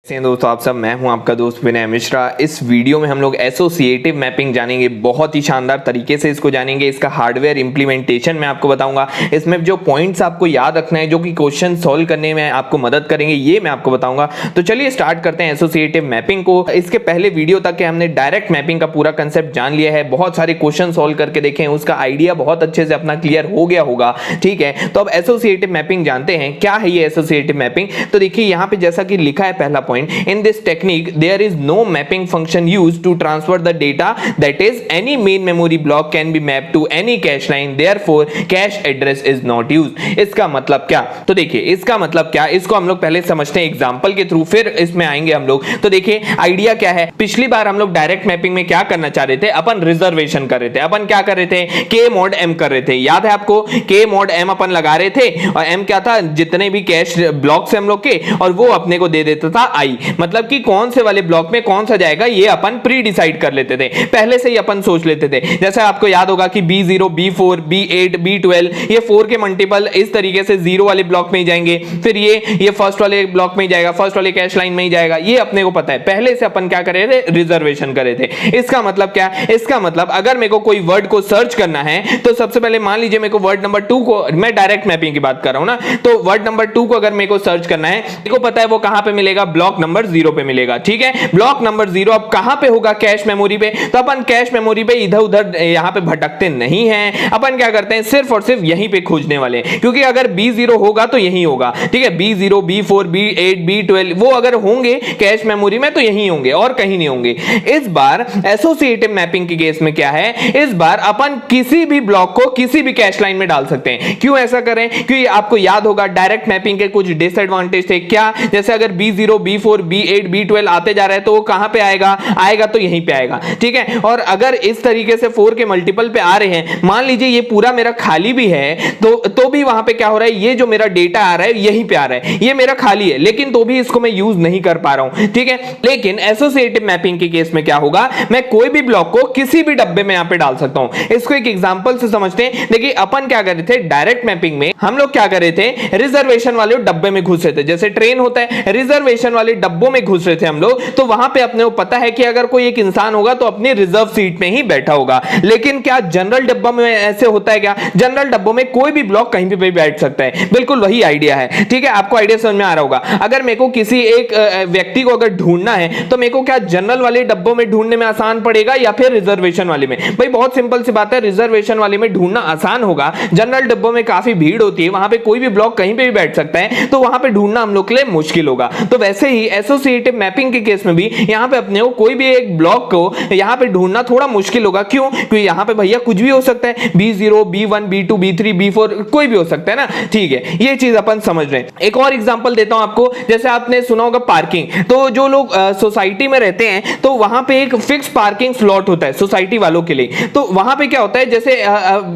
दोस्तों आप सब, मैं हूं आपका दोस्त विनय मिश्रा। इस वीडियो में हम लोग एसोसिएटिव मैपिंग जानेंगे, बहुत ही शानदार तरीके से इसको जानेंगे। इसका हार्डवेयर इंप्लीमेंटेशन मैं आपको बताऊंगा, इसमें जो पॉइंट्स आपको याद रखना है जो कि क्वेश्चन सॉल्व करने में आपको मदद करेंगे, ये मैं आपको बताऊंगा। तो चलिए स्टार्ट करते हैं एसोसिएटिव मैपिंग को। इसके पहले वीडियो तक के हमने डायरेक्ट मैपिंग का पूरा कंसेप्ट जान लिया है, बहुत सारे क्वेश्चन सॉल्व करके देखें, उसका आइडिया बहुत अच्छे से अपना क्लियर हो गया होगा। ठीक है, तो अब एसोसिएटिव मैपिंग जानते हैं। क्या है ये एसोसिएटिव मैपिंग? तो देखिए यहाँ पे जैसा कि लिखा है पहला point, in this technique there is no mapping function used to transfer the data, that is any main memory block can be mapped to any cache line, therefore cache address is not used। इसका मतलब क्या? तो देखिए इसका मतलब क्या, इसको हम लोग पहले समझते हैं एग्जांपल के थ्रू, फिर इसमें आएंगे हम लोग। तो देखिए आइडिया क्या है, पिछली बार हम लोग डायरेक्ट मैपिंग में क्या करना चाह रहे थे, अपन रिजर्वेशन कर रहे थे। अपन क्या कर रहे थे, के मॉड एम कर रहे थे, याद है आपको? के मॉड एम अपन लगा रहे थे और एम क्या था, जितने भी कैश ब्लॉक्स हम लोग के, और वो अपने को दे देता था आई, मतलब कि कौन से वाले ब्लॉक में कौन सा जाएगा ये अपन प्री डिसाइड कर लेते थे, पहले से ही अपन सोच लेते थे। जैसे आपको याद होगा कि B0, B4, B8, B12 ये 4 के मल्टीपल इस तरीके से 0 वाले ब्लॉक में ही जाएंगे, फिर ये फर्स्ट वाले ब्लॉक में ही जाएगा, फर्स्ट वाले कैश लाइन में ही जाएगा, ये अपने को पता है। पहले से अपन क्या कर रहे थे, रिजर्वेशन कर रहे थे। इसका मतलब क्या? इसका मतलब अगर मेरे को कोई वर्ड को सर्च करना है तो सबसे पहले मान लीजिए मेरे को वर्ड नंबर 2 को, मैं डायरेक्ट मैपिंग की बात कर रहा हूं ना, तो वर्ड नंबर 2 को अगर मेरे को सर्च करना है, मेरे को पता है वो कहां पे मिलेगा, ब्लॉक नंबर 0 पे मिलेगा। ठीक है, ब्लॉक नंबर 0 अब कहां पे होगा, कैश मेमोरी पे। तो अपन कैश मेमोरी पे इधर उधर यहां पे भटकते नहीं हैं, अपन क्या करते हैं, सिर्फ और सिर्फ यहीं पे खोजने वाले, क्योंकि अगर B0 होगा तो यहीं होगा। ठीक है, B0, B4, B8, B12 वो अगर होंगे कैश मेमोरी में तो यहीं होंगे और कहीं नहीं होंगे। इस बार एसोसिएटिव मैपिंग के केस में क्या है, इस बार अपन किसी भी ब्लॉक को किसी भी कैश लाइन में डाल सकते हैं। क्यों ऐसा करें? क्योंकि आपको याद होगा डायरेक्ट मैपिंग के कुछ डिसएडवांटेज थे। क्या? जैसे अगर B0, B4, B8, B12 आते जा रहा है तो वो कहां पे आएगा तो यहीं पे आएगा। ठीक है, और अगर इस तरीके से 4 के मल्टीपल पे आ रहे हैं, मान लीजिए ये पूरा मेरा खाली भी है तो भी वहां पे क्या हो रहा है, ये जो मेरा डेटा आ रहा है यहीं पे आ रहा है, ये मेरा खाली है लेकिन तो भी इसको मैं यूज नहीं कर पा रहा हूं। ठीक है, लेकिन एसोसिएटिव मैपिंग के केस में क्या होगा, मैं कोई भी ब्लॉक को किसी भी डब्बे में यहां पे डाल सकता हूं। इसको एक एग्जांपल से समझते हैं। देखिए अपन क्या कर रहे थे, डायरेक्ट मैपिंग में हम लोग क्या कर रहे थे, रिजर्वेशन वाले डब्बे में घुस रहे थे। जैसे ट्रेन होता है, रिजर्वेशन वाले डब्बों में घुस रहे थे हम लोग, तो वहां पे अपने को पता है कि अगर कोई एक इंसान होगा तो अपनी रिजर्व सीट में ही बैठा होगा। लेकिन क्या जनरल डब्बा में ऐसे होता है क्या? जनरल डब्बों में कोई भी ब्लॉक कहीं पे भी बैठ सकता है। बिल्कुल वही आइडिया है। ठीक है, आपको आइडिया समझ में आ रहा होगा। अगर मेरे को किसी एक व्यक्ति को अगर ढूंढना है तो मेरे को क्या जनरल वाले डब्बों में ढूंढने में आसान पड़ेगा या फिर रिजर्वेशन वाले में? भाई बहुत सिंपल सी बात है, रिजर्वेशन वाले में ढूंढना आसान होगा। जनरल डब्बों में काफी भीड़ होती है, वहां पे कोई भी ब्लॉक कहीं पे भी बैठ सकता है, तो वहां पे ढूंढना हम लोग के लिए मुश्किल होगा। तो वैसे ही एसोसिएटिव मैपिंग के केस में भी यहां पे अपने को कोई भी एक ब्लॉक को यहां पे ढूंढना थोड़ा मुश्किल होगा। क्यों? क्योंकि यहां पे भैया कुछ भी हो सकता है, B0, B1, B2, B3, B4 कोई भी हो सकता है ना। ठीक है, ये चीज अपन समझ रहे हैं। एक और एग्जांपल देता हूं आपको। जैसे आपने सुना होगा पार्किंग, तो जो लोग सोसाइटी में रहते हैं तो वहां पे एक फिक्स पार्किंग स्लॉट होता है सोसाइटी वालों के लिए। तो वहां पे क्या होता है, जैसे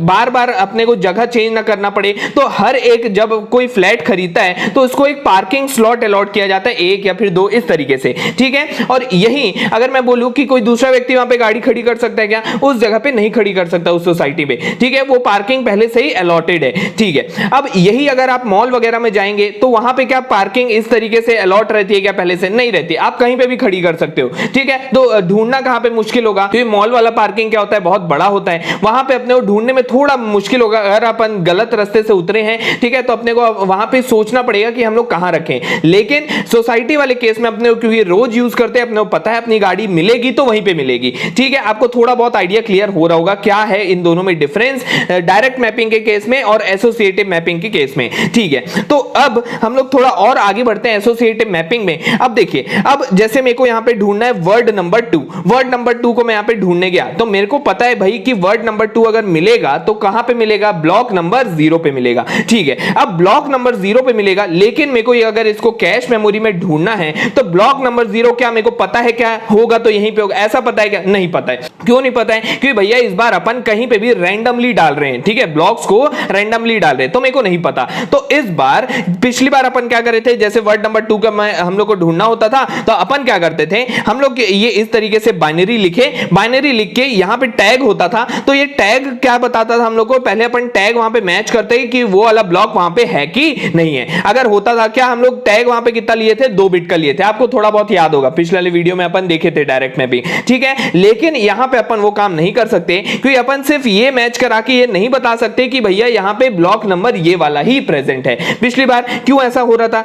बार बार अपने को जगह चेंज ना करना पड़े, तो हर एक जब कोई फ्लैट खरीदता है तो उसको एक पार्किंग स्लॉट अलॉट किया जाता है, 1 या फिर 2 इस तरीके से। ठीक है, और यही अगर मैं बोलूं कि कोई दूसरा व्यक्ति वहां पे गाड़ी खड़ी कर सकता है क्या? उस जगह पे नहीं खड़ी कर सकता उस सोसाइटी में। ठीक है, वो पार्किंग पहले से ही अलॉटेड है। ठीक है, अब यही अगर आप मॉल वगैरह में जाएंगे तो वहां पे क्या पार्किंग इस तरीके से अलॉट रहती है क्या? पहले से नहीं रहती, आप कहीं पे भी खड़ी कर सकते हो। ठीक है, तो ढूंढना कहां पे मुश्किल होगा, क्योंकि मॉल वाला पार्किंग क्या होता है, बहुत बड़ा होता है, वहां पे अपने को ढूंढने में थोड़ा मुश्किल होगा। अगर अपन गलत रास्ते से उतरे हैं, ठीक है, तो अपने को वहां पे सोचना पड़ेगा कि हम लोग कहां रखें। लेकिन सोसाइटी वाले केस में अपने को क्योंकि रोज यूज करते हैं, अपने को पता है अपनी गाड़ी मिलेगी तो वहीं पे मिलेगी। ठीक है, आपको थोड़ा बहुत आइडिया क्लियर हो रहा होगा क्या है इन दोनों में डिफरेंस, डायरेक्ट मैपिंग के केस में और एसोसिएटिव मैपिंग के केस में। ठीक है, तो अब हम लोग थोड़ा और आगे बढ़ते हैं एसोसिएटिव मैपिंग में। अब देखिए, अब जैसे मेरे को यहां पे ढूंढना है वर्ड नंबर 2, वर्ड नंबर 2 को मैं यहां पे ढूंढने गया, तो मेरे को पता है भाई कि वर्ड नंबर 2 अगर मिलेगा तो कहां पे मिलेगा, ब्लॉक नंबर 0 पे मिलेगा। ठीक है, अब ब्लॉक नंबर 0 पे मिलेगा, लेकिन मेरे को अगर इसको कैश मेमोरी में ढूंढना है तो ब्लॉक नंबर 0 क्या मेरे को पता है क्या होगा, तो यहीं पे होगा। ऐसा पता है क्या? नहीं पता है। क्यों नहीं पता है? क्योंकि भैया इस बार अपन कहीं पे भी रैंडमली डाल रहे हैं। ठीक है, ब्लॉक्स को रैंडमली डाल रहे हैं, तो मेरे को नहीं पता। तो इस बार पिछली बार अपन क्या कर रहे थे, जैसे वर्ड नंबर 2 का हम लोग को ढूंढना होता था तो अपन क्या करते थे, हम लोग ये इस तरीके से बाइनरी लिखे, बाइनरी लिख के यहां पे टैग होता था, तो ये टैग क्या बताता था हम लोग को, पहले अपन टैग वहां पे मैच करते कि वो वाला ब्लॉक वहां पे है कि नहीं है। अगर होता था क्या, हम लोग टैग वहां पे कितना लिए थे, 2 बिट बिट का लिए थे, आपको थोड़ा बहुत याद होगा, पिछले वाले वीडियो में अपन देखे थे डायरेक्ट मैपिंग, ठीक है। लेकिन यहां पे अपन वो काम नहीं कर सकते, क्योंकि अपन सिर्फ ये मैच करा के ये नहीं बता सकते कि भैया यहां पे ब्लॉक नंबर ये वाला ही प्रेजेंट है। पिछली बार क्यों ऐसा हो रहा था,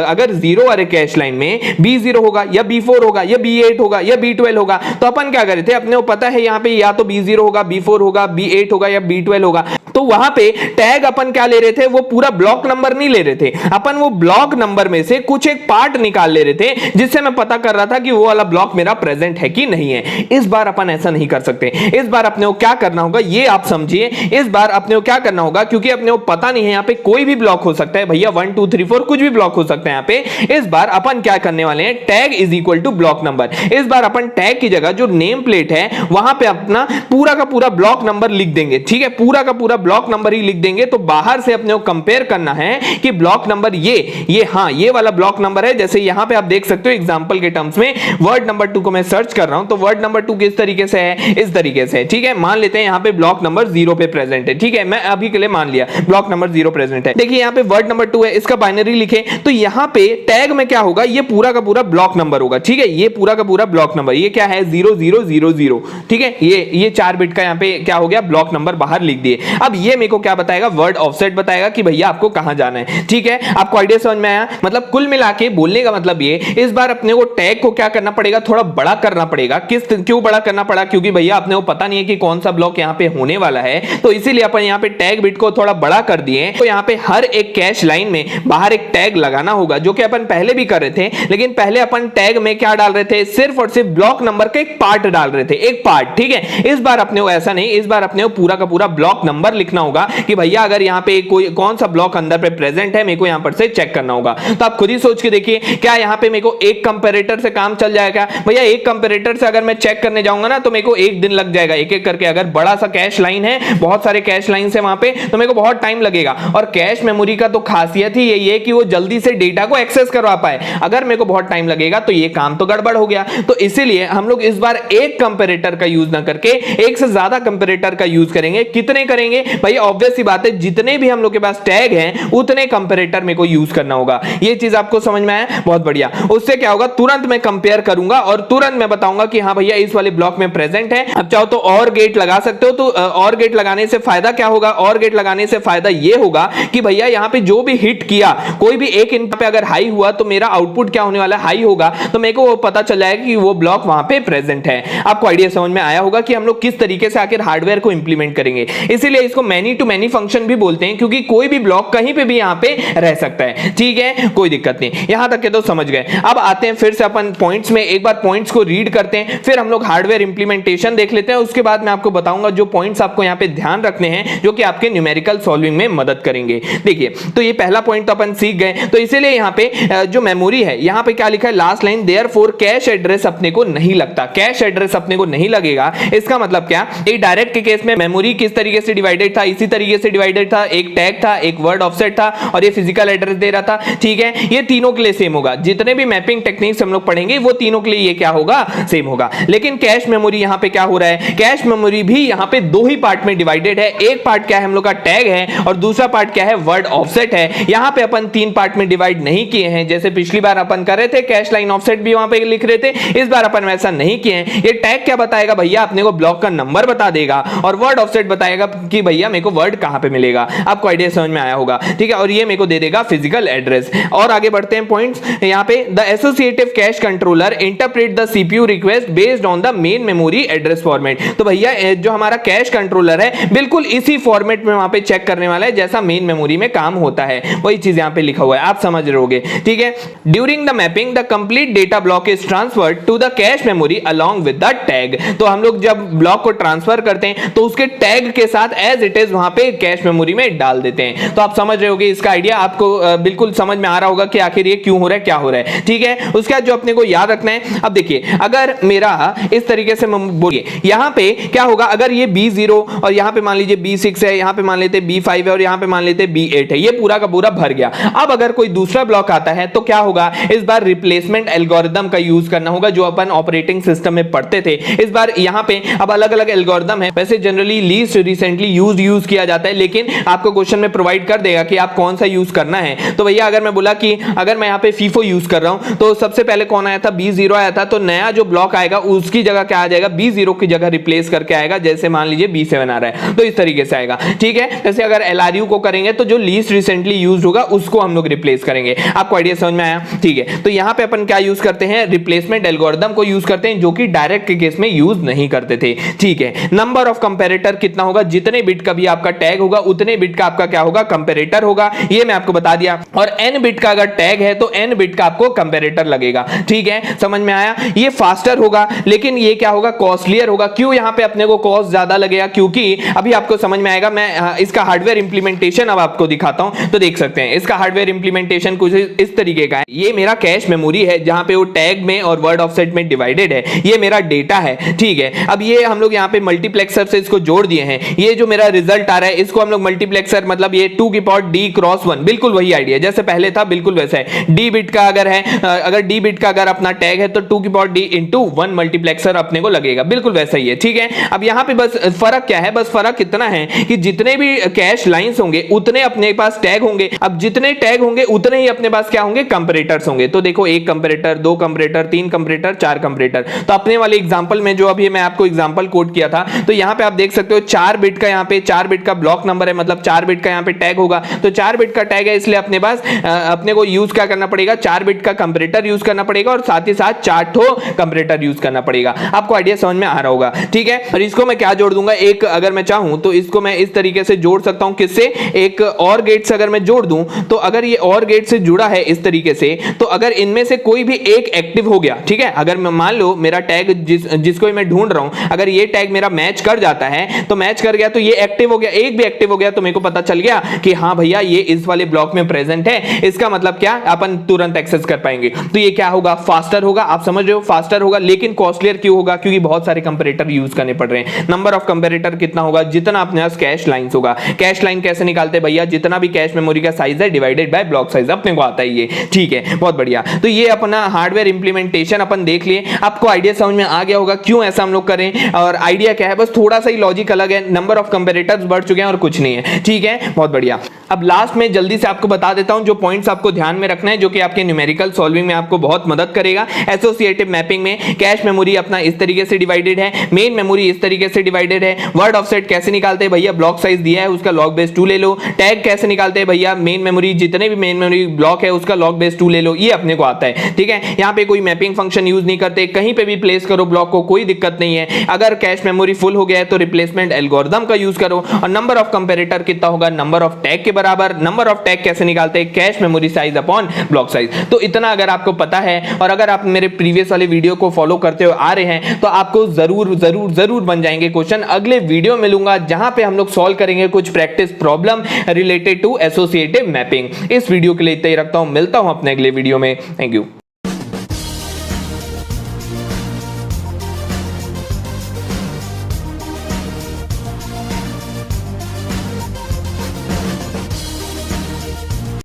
अगर 0 वाले कैश लाइन में B0 होगा या B4 होगा या B8 होगा या B12 होगा, तो अपन क्या करे थे, अपने को पता है यहां पे या तो B0 होगा, B4 होगा, B8 होगा या B12 होगा, तो वहां पे टैग अपन क्या ले रहे थे, वो पूरा ब्लॉक नंबर नहीं ले रहे थे, अपन वो ब्लॉक नंबर में से कुछ एक पार्ट निकाल ले रहे थे, जिससे मैं पता कर रहा था कि वो वाला ब्लॉक मेरा प्रेजेंट है कि नहीं है। इस बार अपन ऐसा नहीं कर सकते। इस बार अपने को क्या करना होगा ये आप समझिए। इस बार अपने को क्या करना होगा, क्योंकि अपने को पता नहीं है यहां पे कोई भी ब्लॉक हो सकता है भैया, 1 2 3 4 कुछ भी ब्लॉक हो सकता है यहां पे। इस बार अपन क्या करने वाले हैं, tag is equal to block number. इस बार अपन टैग की जगह जो नेम प्लेट है वहां पे अपना पूरा का पूरा ब्लॉक नंबर लिख देंगे, ठीक है, पूरा का पूरा ब्लॉक नंबर ही लिख देंगे। तो बाहर से अपने को कंपेयर करना है कि ब्लॉक नंबर ये हाँ ये वाला ब्लॉक नंबर है। जैसे यहां पे आप देख सकते हो एग्जांपल के टर्म्स में वर्ड नंबर 2 को मैं सर्च कर रहा हूं, तो वर्ड नंबर 2 किस तरीके से है, इस तरीके से, ठीक है। मान लेते हैं यहां पे ब्लॉक नंबर 0 पे प्रेजेंट है, ठीक है, मैं अभी के लिए मान लिया ब्लॉक नंबर 0 प्रेजेंट है। देखिए यहां पे वर्ड नंबर 2 है, इसका बाइनरी लिखे तो यहां पे टैग में क्या होगा, ये पूरा का पूरा ब्लॉक नंबर होगा, ठीक है, ये पूरा का पूरा ब्लॉक नंबर, ये क्या है 0000, ठीक है, ये 4 बिट का यहां पे क्या हो गया, ब्लॉक नंबर बाहर लिख दिए। अब ये मेरे को क्या बताएगा, वर्ड ऑफसेट बताएगा कि भैया आपको कहां जाना है, ठीक है। आपको आइडिया समझ में आया, मतलब कुल मिला के बोलने का मतलब ये, इस बार अपने को टैग को क्या करना पड़ेगा, थोड़ा बड़ा करना पड़ेगा। क्यों बड़ा करना पड़ा, क्योंकि भैया अपने को पता नहीं है कि कौन सा ब्लॉक यहां पे होने वाला है, तो इसीलिए अपन यहां पे टैग बिट को थोड़ा बड़ा कर दिए। तो यहां पे हर एक कैश लाइन में बाहर एक टैग लगाना होगा, जो कि अपन पहले भी कर रहे थे, लेकिन पहले अपन टैग में क्या डाल रहे थे, सिर्फ और सिर्फ ब्लॉक नंबर का एक पार्ट डाल रहे थे, एक पार्ट, ठीक है। इस बार अपने को ऐसा नहीं, इस बार अपने को पूरा का पूरा ब्लॉक नंबर लिखना होगा कि भैया अगर यहां पे कोई कौन सा ब्लॉक अंदर पे प्रेजेंट है, मेरे को यहां पर से चेक करना होगा। तो आप खुद ही सोच के देखिए, क्या यहां पे मेरे को एक कंपैरेटर से काम चल जाएगा भैया? एक कंपैरेटर से अगर मैं चेक करने जाऊंगा ना तो मेरे को एक दिन लग जाएगा एक एक करके। अगर बड़ा सा कैश लाइन है, बहुत सारे कैश लाइन है वहां पे, तो मेरे को बहुत टाइम लगेगा। और कैश मेमोरी का तो खासियत ही यही है कि वो जल्दी से डेटा को एक्सेस करवा पाए। अगर मेरे को बहुत टाइम लगेगा तो ये काम तो गड़बड़ हो गया। तो इसीलिए हम लोग इस बार एक कंपैरेटर का यूज ना करके एक से ज्यादा कंपैरेटर का यूज करेंगे। कितने करेंगे भाई? ऑब्वियस सी बात है, जितने भी हम लोग के पास टैग हैं उतने कंपैरेटर मेरे को यूज करना होगा। ये चीज आपको समझ में आया? बहुत बढ़िया। उससे क्या होगा, तुरंत मैं कंपेयर करूंगा और तुरंत मैं बताऊंगा कि हाँ भैया इस वाले ब्लॉक में प्रेजेंट है। अब चाहो तो और गेट लगा सकते हो। तो और गेट लगाने से फायदा क्या होगा? और गेट लगाने से फायदा ये होगा कि भैया यहां पे जो भी हिट किया, कोई भी एक इनपुट पे अगर हाई हुआ तो मेरा आउटपुट क्या होने वाला है, हाई होगा। तो मेरे को वो पता चल जाएगा कि वो ब्लॉक वहां पे प्रेजेंट है। आपको आइडिया समझ में आया होगा कि हम लोग किस तरीके से आखिर हार्डवेयर को इंप्लीमेंट करेंगे। इसीलिए इसको मैनी टू मैनी फंक्शन भी बोलते हैं, क्योंकि कोई भी ब्लॉक कहीं पे भी यहां पे रह सकता है। ठीक है, कोई दिक्कत नहीं। यहां तक के तो समझ गए। अब आते हैं फिर से अपन पॉइंट्स में, एक बार पॉइंट्स को रीड करते हैं, फिर हम लोग हार्डवेयर इंप्लीमेंटेशन देख लेते हैं। उसके बाद मैं आपको बताऊंगा जो पॉइंट्स आपको यहां पे ध्यान रखने हैं, जो कि आपके न्यूमेरिकल सॉल्विंग में मदद करेंगे। देखिए, तो ये पहला पॉइंट तो अपन सीख गए। तो इसीलिए यहां पे जो मेमोरी है, यहां पे क्या लिखा है, last line, therefore cash address अपने को नहीं लगता। कैश एड्रेस अपने को नहीं लगेगा, इसका मतलब क्या? एक डायरेक्ट के केस में मेमोरी किस तरीके से डिवाइडेड था, इसी तरीके से डिवाइडेड था। एक टैग था, एक वर्ड ऑफसेट था और ये फिजिकल एड्रेस दे रहा था। ठीक है, ये तीनों के लिए सेम होगा। जितने भी मैपिंग टेक्निक्स हम लोग पढ़ेंगे वो तीनों के लिए ये क्या होगा, सेम होगा। लेकिन कैश मेमोरी यहां पे क्या हो रहा है, कैश मेमोरी भी यहां पे दो ही पार्ट में डिवाइडेड है। एक पार्ट क्या है, हम लोग का टैग है, और दूसरा पार्ट क्या है, वर्ड ऑफसेट है। यहां पे अपन तीन पार्ट में डिवाइड नहीं किए हैं, जैसे पिछली बार अपन कर रहे थे, कैश लाइन ऑफसेट भी वहां पे लिख रहे थे। इस बार अपन वैसा नहीं किए हैं। ये टैग क्या बताएगा भैया, अपने को ब्लॉक का नंबर बता देगा, और वर्ड ऑफसेट बताएगा कि भैया मेरे को वर्ड कहां पे मिलेगा। आपको आइडिया समझ में आया होगा? ठीक है, और ये मेरे को दे देगा फिजिकल एड्रेस। और आगे बढ़ते हैं पॉइंट्स। यहां पे the associative cash controller interpret the CPU request based on the main memory address format. तो भैया जो हमारा कैश कंट्रोलर है बिल्कुल इसी फॉर्मेट में वहां पे चेक करने वाला है जैसा मेन मेमोरी में काम होता है। वही चीज यहां पे लिखा हुआ है, आप समझ रहोगे। ठीक है, during the mapping the complete data block is transferred to the cache memory along with the tag. तो हम लोग जब ब्लॉक को ट्रांसफर करते हैं तो उसके टैग के साथ एज इट इज वहां पे कैश मेमोरी में डाल देते हैं। तो आप समझ रहे होगे, इसका आइडिया आपको बिल्कुल समझ में आ रहा होगा कि आखिर ये क्यों हो रहा है, क्या हो रहा है। ठीक है, उसके बाद जो अपने को याद रखना है, अब देखिए अगर मेरा इस तरीके से बोलिए, यहां पे क्या होगा, अगर ये B0 और यहां पे मान लीजिए B6 है, यहां पे मान लेते B5 है और यहां पे मान लेते B8 है, ये पूरा का पूरा भर गया। अब अगर कोई दूसरा ब्लॉक आता है तो क्या होगा, इस बार रिप्लेसमेंट एल्गोरिथम का यूज करना होगा, जो अपन ऑपरेटिंग सिस्टम में पढ़ते थे। इस बार यहां पे अब अलग अलग एल्गोरिथम है। वैसे generally least recently used use किया जाता है, लेकिन आपको क्वेश्चन में प्रोवाइड कर देगा कि आप कौन सा यूज करना है। तो भैया अगर मैं बोला कि अगर मैं यहाँ पे फीफो यूज कर रहा हूं तो सबसे पहले कौन आया था, B0 आया था, तो नया जो ब्लॉक आएगा उसकी जगह क्या आ जाएगा, B0 की जगह रिप्लेस करके आएगा। जैसे मान लीजिए B7 आ रहा है तो इस तरीके से आएगा, ठीक है। जैसे अगर LRU को करेंगे तो जो लीस्ट रिसेंटली यूज होगा उसको हम लोग रिप्लेस करेंगे। आपको आइडिया समझ में आया, ठीक है। तो यहाँ पे अपन क्या यूज करते हैं, रिप्लेसमेंट एल्गोरिथम को यूज करते हैं, जो कि डायरेक्ट के केस में यूज नहीं करते थे, ठीक है। नंबर ऑफ कंपैरेटर कितना होगा, जितने बिट का भी आपका टैग होगा उतने बिट का आपका क्या होगा, कंपैरेटर होगा, ये मैं आपको बता दिया। और n बिट का अगर टैग है तो n बिट का आपको कंपैरेटर लगेगा, ठीक है, समझ में आया। ये फास्टर होगा, लेकिन ये क्या होगा, कॉस्टलियर होगा। क्यों यहाँ पे अपने को कॉस्ट ज्यादा लगेगा, क्योंकि अभी आपको समझ में आएगा। मैं इसका हार्डवेयर इंप्लीमेंटेशन अब आपको दिखाता हूं तो देख सकते हैं। इसका हार्डवेयर इंप्लीमेंटेशन कुछ इस तरीके का है। ये मेरा कैश मेमोरी है जहां पे वो टैग में और वर्ड ऑफसेट में डिवाइडेड है। ये मेरा डेटा है, ठीक है। अब ये हम लोग यहाँ पे मल्टीप्लेक्सर से इसको जोड़ दिए हैं। ये जो मेरा रिजल्ट आ रहा है इसको हम लोग मल्टीप्लेक्सर, मतलब ये 2 की पावर d क्रॉस 1, बिल्कुल वही आइडिया जैसे पहले था, बिल्कुल वैसा है। d बिट का अगर है, अगर d बिट का अगर अपना टैग है तो 2 की पावर d इंटू 1 मल्टीप्लेक्सर अपने को लगेगा, बिल्कुल वैसा ही है, ठीक है। अब यहाँ पे बस फर्क क्या है, बस फर्क इतना है कि जितने भी कैश लाइंस होंगे उतने अपने पास टैग होंगे। अब जितने टैग होंगे उतने ही अपने पास क्या होंगे, कंपैरेटर्स होंगे। तो देखो 1 कंपैरेटर, 2 कंपैरेटर, 3 कंपैरेटर, 4 कंपैरेटर। तो अपने वाले एग्जांपल में जो अभी मैं आपको एग्जांपल कोड किया था, तो यहाँ पे आप देख सकते हो 4 बिट का, यहाँ पे 4 बिट का ब्लॉक नंबर है, मतलब 4 बिट का यहाँ पे टैग होगा। तो 4 बिट का टैग है, इसलिए अपने पास अपने को यूज क्या करना पड़ेगा, 4 बिट का कंपैरेटर यूज करना पड़ेगा और साथ ही साथ 4 ठो कंपैरेटर यूज करना पड़ेगा। आपको आइडिया समझ में आ रहा होगा, ठीक है। और इसको मैं क्या जोड़ दूंगा, एक अगर मैं चाहूं तो इसको मैं इस तरीके से जोड़ सकता हूं, किससे, एक और गेट से अगर मैं जोड़ दूं तो अगर ये और गेट से जुड़ा है इस तरीके से, तो अगर इनमें से कोई भी एक एक्टिव हो गया, ठीक है, अगर मैं मान लो मेरा टैग जिसको मैं ढूंढ रहा हूं, अगर ये टैग मेरा मैच कर जाता है, तो मैच कर गया तो ये एक्टिव हो गया, एक भी एक्टिव हो गया तो मेरे को पता चल गया कि हाँ भैया ये इस वाले ब्लॉक में प्रेजेंट है। इसका मतलब क्या, अपन तुरंत एक्सेस कर पाएंगे। तो ये क्या होगा, फास्टर होगा। आप समझ रहे हो, फास्टर होगा, लेकिन कॉस्टलियर क्यों होगा, क्योंकि बहुत सारे कंपैरेटर यूज करने पड़ रहे हैं। नंबर ऑफ कंपैरेटर कितना होगा, जितना अपने पास कैश लाइंस होगा। कैश लाइन कैसे निकालते हैं भैया, जितना भी कैश मेमोरी का साइज है डिवाइडेड बाय ब्लॉक साइज, अपने को आता है ये, ठीक है, बहुत बढ़िया। तो ये अपना हार्डवेयर इंप्लीमेंटेशन अपन देख लिए। आपको आइडिया समझ में आ गया होगा क्यों ऐसा हम लोग करें, और आइडिया क्या है, बस थोड़ा सा ही लॉजिक अलग है। नंबर ऑफ कंपैरेटर्स बढ़ चुके हैं और कुछ नहीं है, ठीक है, बहुत बढ़िया। अब लास्ट में जल्दी से आपको बता देता हूं जो पॉइंट्स आपको ध्यान में रखना है, जो कि आपके न्यूमेरिकल सॉल्विंग में आपको बहुत मदद करेगा। एसोसिएटिव मैपिंग में कैश मेमोरी अपना इस तरीके से डिवाइडेड है, मेन मेमोरी इस तरीके से डिवाइडेड है। वर्ड ऑफसेट कैसे निकालते हैं भैया, ब्लॉक साइज दिया है उसका log बेस 2 ले लो। टैग कैसे निकालते हैं भैया, मेन मेमोरी, जितने भी मेन मेमोरी ब्लॉक है उसका log बेस 2 ले लो, ये अपने को आता है, ठीक है। यहाँ पे कोई मैपिंग फंक्शन यूज नहीं करते, कहीं पे भी प्लेस करो ब्लॉक को, कोई दिक्कत नहीं है। अगर कैश मेमोरी फुल हो गया है तो रिप्लेसमेंट एल्गोरिथम का यूज करो। और नंबर ऑफ कंपैरेटर कितना होगा, नंबर ऑफ टैग के बराबर। नंबर ऑफ टैग कैसे निकालते हैं, cache memory size upon block size. तो इतना अगर आपको पता है और अगर आप मेरे प्रीवियस वाले वीडियो को फॉलो करते हुए आ रहे हैं तो आपको जरूर जरूर जरूर बन जाएंगे क्वेश्चन। अगले वीडियो मिलूंगा जहां पे हम लोग सॉल्व करेंगे कुछ practice problem related to associative mapping. इस वीडियो के लिए इतना ही रखता हूं, मिलता हूं अपने अगले वीडियो में। Thank you.